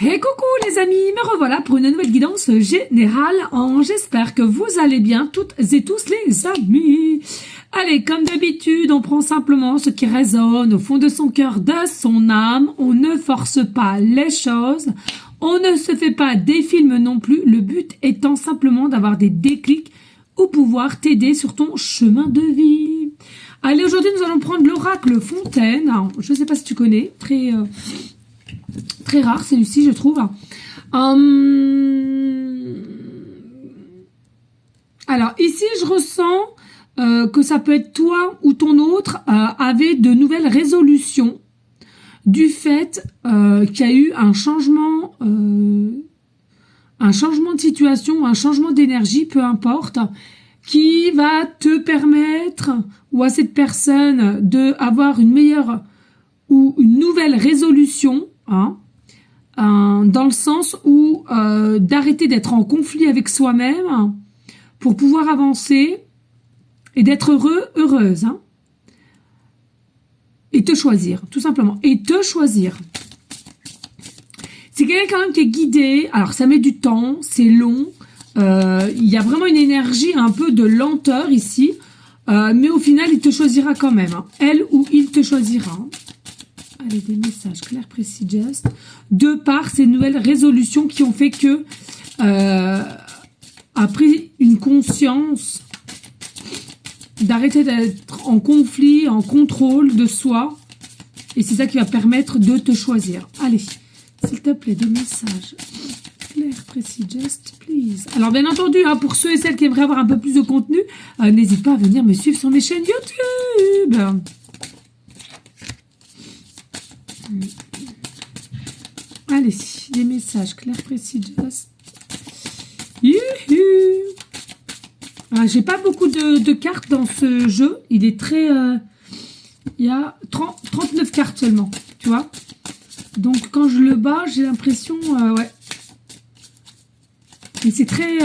Et coucou les amis, me revoilà pour une nouvelle guidance générale. J'espère que vous allez bien toutes et tous les amis. Allez, comme d'habitude, on prend simplement ce qui résonne au fond de son cœur, de son âme. On ne force pas les choses. On ne se fait pas des films non plus. Le but étant simplement d'avoir des déclics ou pouvoir t'aider sur ton chemin de vie. Allez, aujourd'hui, nous allons prendre l'oracle Fontaine. Alors, je ne sais pas si tu connais, très rare celui-ci, je trouve. Alors, ici, je ressens que ça peut être toi ou ton autre avait de nouvelles résolutions du fait qu'il y a eu un changement de situation, un changement d'énergie, peu importe, qui va te permettre ou à cette personne de avoir une meilleure ou une nouvelle résolution, dans le sens où d'arrêter d'être en conflit avec soi-même pour pouvoir avancer et d'être heureuse, et te choisir, tout simplement, et te choisir. C'est quelqu'un quand même qui est guidé, alors ça met du temps, c'est long, il y a vraiment une énergie un peu de lenteur ici, mais au final il te choisira quand même, elle ou il te choisira. Allez, des messages clairs, précis, just, de par ces nouvelles résolutions qui ont fait que a pris une conscience d'arrêter d'être en conflit, en contrôle de soi, et c'est ça qui va permettre de te choisir. Allez, s'il te plaît, des messages clairs, précis, just, please. Alors, bien entendu, pour ceux et celles qui aimeraient avoir un peu plus de contenu, n'hésite pas à venir me suivre sur mes chaînes YouTube. Allez, des messages clairs, précis, just. J'ai pas beaucoup de cartes dans ce jeu. Il est très... il y a 39 cartes seulement, tu vois. Donc, quand je le bats, j'ai l'impression... ouais. Mais c'est très...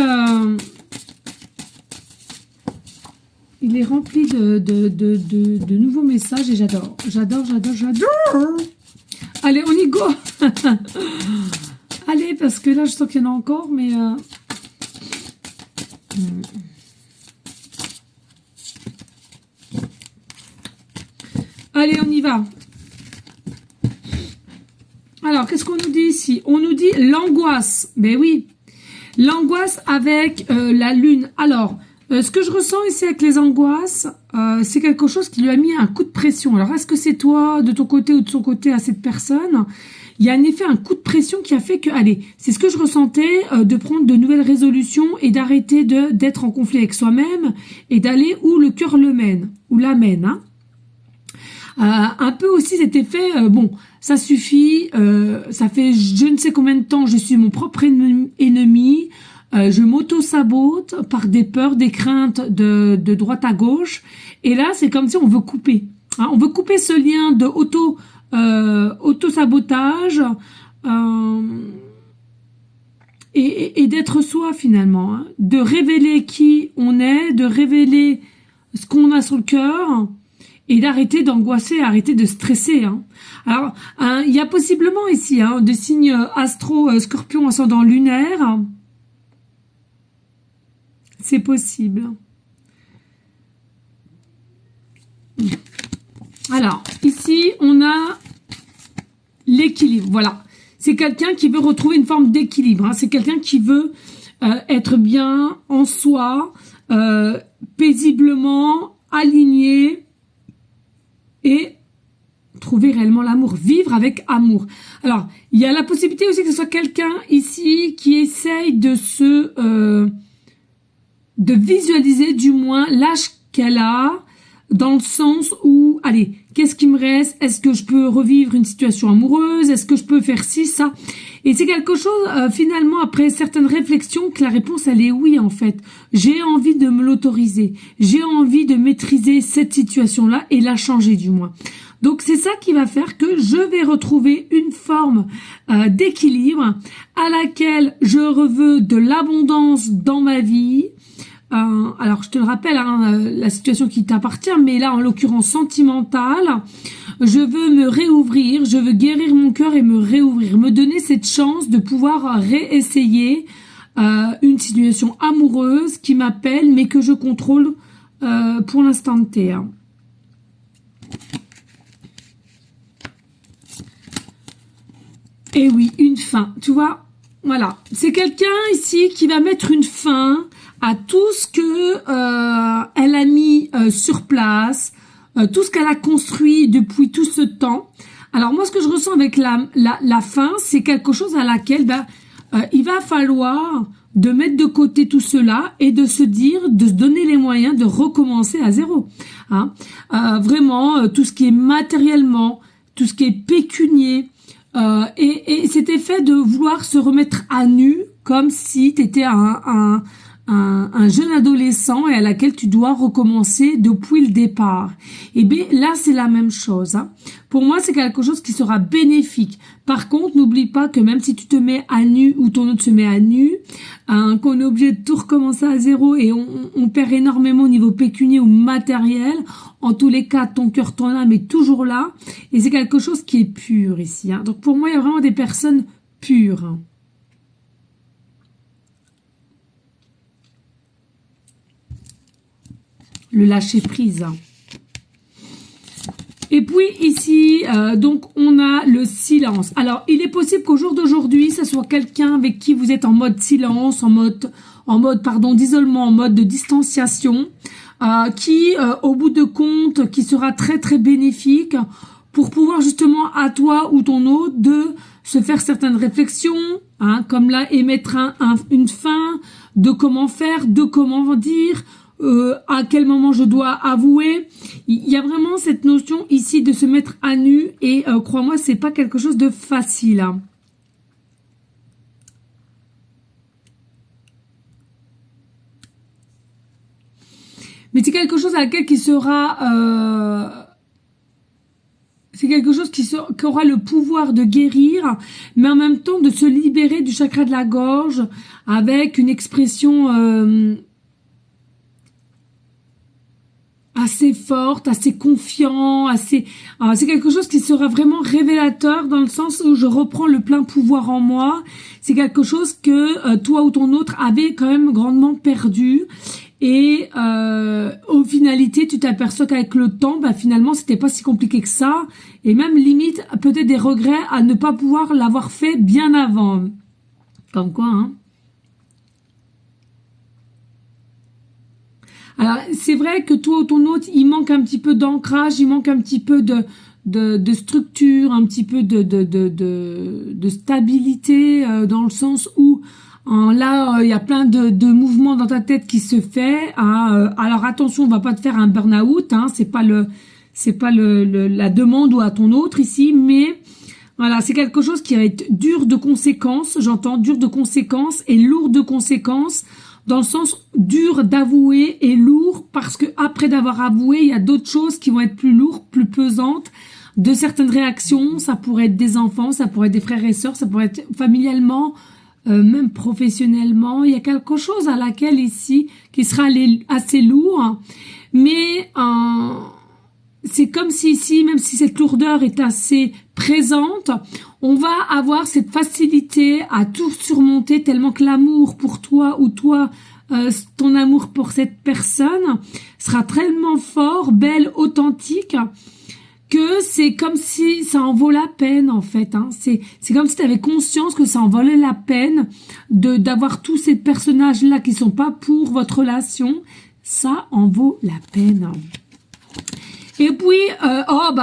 il est rempli de nouveaux messages et j'adore. J'adore. Allez, on y go. Allez, parce que là, je sens qu'il y en a encore, mais... Allez, on y va. Alors, qu'est-ce qu'on nous dit ici? On nous dit l'angoisse. Ben oui, l'angoisse avec la lune. Alors, ce que je ressens ici avec les angoisses, c'est quelque chose qui lui a mis un coup de pression. Alors, est-ce que c'est toi, de ton côté ou de son côté, à cette personne? Il y a en effet un coup de pression qui a fait que, allez, c'est ce que je ressentais, de prendre de nouvelles résolutions et d'arrêter d'être en conflit avec soi-même et d'aller où le cœur le mène, ou l'amène, un peu aussi cet effet, bon, ça suffit, ça fait je ne sais combien de temps je suis mon propre ennemi, je m'auto-sabote par des peurs, des craintes de droite à gauche, et là c'est comme si on veut couper, on veut couper ce lien de auto-sabotage et d'être soi finalement, de révéler qui on est, de révéler ce qu'on a sur le cœur, et d'arrêter d'angoisser, arrêter de stresser. Alors, il y a possiblement ici des signes astro, scorpion, ascendant lunaire. C'est possible. Alors, ici, on a l'équilibre. Voilà. C'est quelqu'un qui veut retrouver une forme d'équilibre. C'est quelqu'un qui veut être bien en soi, paisiblement, aligné, et trouver réellement l'amour, vivre avec amour. Alors, il y a la possibilité aussi que ce soit quelqu'un ici qui essaye de de visualiser du moins l'âge qu'elle a, dans le sens où, allez, qu'est-ce qui me reste? Est-ce que je peux revivre une situation amoureuse? Est-ce que je peux faire ci, ça? Et c'est quelque chose, finalement, après certaines réflexions, que la réponse, elle est oui, en fait. J'ai envie de me l'autoriser. J'ai envie de maîtriser cette situation-là et la changer, du moins. Donc, c'est ça qui va faire que je vais retrouver une forme d'équilibre à laquelle je veux de l'abondance dans ma vie. Alors, je te le rappelle, la situation qui t'appartient, mais là, en l'occurrence, sentimentale. Je veux me réouvrir, je veux guérir mon cœur et me réouvrir, me donner cette chance de pouvoir réessayer une situation amoureuse qui m'appelle mais que je contrôle pour l'instant T. Hein. Et oui, une fin, tu vois, voilà. C'est quelqu'un ici qui va mettre une fin à tout ce que elle a mis sur place, tout ce qu'elle a construit depuis tout ce temps. Alors moi, ce que je ressens avec la fin, c'est quelque chose à laquelle il va falloir de mettre de côté tout cela et de se dire, de se donner les moyens de recommencer à zéro. Hein. Vraiment, tout ce qui est matériellement, tout ce qui est pécunier, et cet effet de vouloir se remettre à nu comme si tu étais un jeune adolescent et à laquelle tu dois recommencer depuis le départ. Et bien là, c'est la même chose. Hein. Pour moi, c'est quelque chose qui sera bénéfique. Par contre, n'oublie pas que même si tu te mets à nu ou ton autre se met à nu, qu'on est obligé de tout recommencer à zéro et on perd énormément au niveau pécunier ou matériel, en tous les cas, ton cœur, ton âme est toujours là et c'est quelque chose qui est pur ici. Hein. Donc pour moi, il y a vraiment des personnes pures. Hein. Le lâcher prise. Et puis ici, donc on a le silence. Alors, il est possible qu'au jour d'aujourd'hui, ça soit quelqu'un avec qui vous êtes en mode silence, en mode d'isolement, en mode de distanciation, qui, au bout de compte, qui sera très très bénéfique pour pouvoir justement à toi ou ton autre de se faire certaines réflexions, hein, comme là émettre une fin, de comment faire, de comment dire. À quel moment je dois avouer. Il y a vraiment cette notion ici de se mettre à nu et crois-moi, c'est pas quelque chose de facile. Hein. Mais c'est quelque chose à laquelle qui sera c'est quelque chose qui aura le pouvoir de guérir, mais en même temps de se libérer du chakra de la gorge avec une expression assez forte, assez confiant, assez. C'est quelque chose qui sera vraiment révélateur dans le sens où je reprends le plein pouvoir en moi. C'est quelque chose que toi ou ton autre avait quand même grandement perdu. Et au finalité, tu t'aperçois qu'avec le temps, finalement, c'était pas si compliqué que ça. Et même limite, peut-être des regrets à ne pas pouvoir l'avoir fait bien avant. Comme quoi, hein. Alors, c'est vrai que toi ou ton autre, il manque un petit peu d'ancrage, il manque un petit peu de structure, un petit peu de stabilité, dans le sens où là, il y a plein de mouvements dans ta tête qui se fait. Hein, alors attention, on va pas te faire un burn-out, hein, c'est pas la demande ou à ton autre ici, mais voilà, c'est quelque chose qui va être dur de conséquences, j'entends dur de conséquences et lourd de conséquences. Dans le sens dur d'avouer et lourd parce que après d'avoir avoué, il y a d'autres choses qui vont être plus lourdes, plus pesantes, de certaines réactions. Ça pourrait être des enfants, ça pourrait être des frères et sœurs, ça pourrait être familialement, même professionnellement. Il y a quelque chose à laquelle ici qui sera assez lourd, mais c'est comme si ici, même si cette lourdeur est assez présente, on va avoir cette facilité à tout surmonter tellement que l'amour pour toi ou toi, ton amour pour cette personne sera tellement fort, belle, authentique, que c'est comme si ça en vaut la peine en fait. Hein. C'est comme si tu avais conscience que ça en valait la peine d'avoir tous ces personnages-là qui sont pas pour votre relation. Ça en vaut la peine. Et puis,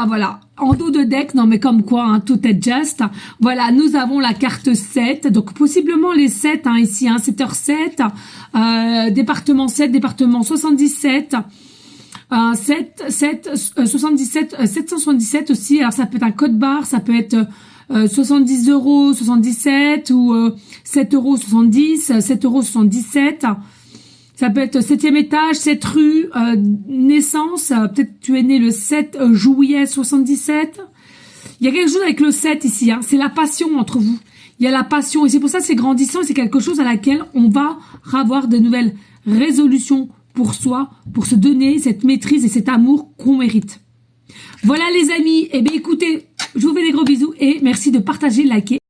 voilà, en dos de deck, non mais comme quoi, hein, tout est juste. Voilà, nous avons la carte 7, donc possiblement les 7, hein, ici, hein, 7h7, département 7, département 77, 777 aussi, alors ça peut être un code barre, ça peut être 70,77 € ou 7,70 €, 7,77 €. Ça peut être 7e étage, 7 rue, naissance, peut-être tu es né le 7 juillet 77. Il y a quelque chose avec le 7 ici, hein, c'est la passion entre vous. Il y a la passion et c'est pour ça que c'est grandissant et c'est quelque chose à laquelle on va avoir de nouvelles résolutions pour soi, pour se donner cette maîtrise et cet amour qu'on mérite. Voilà les amis, eh bien écoutez, je vous fais des gros bisous et merci de partager, liker.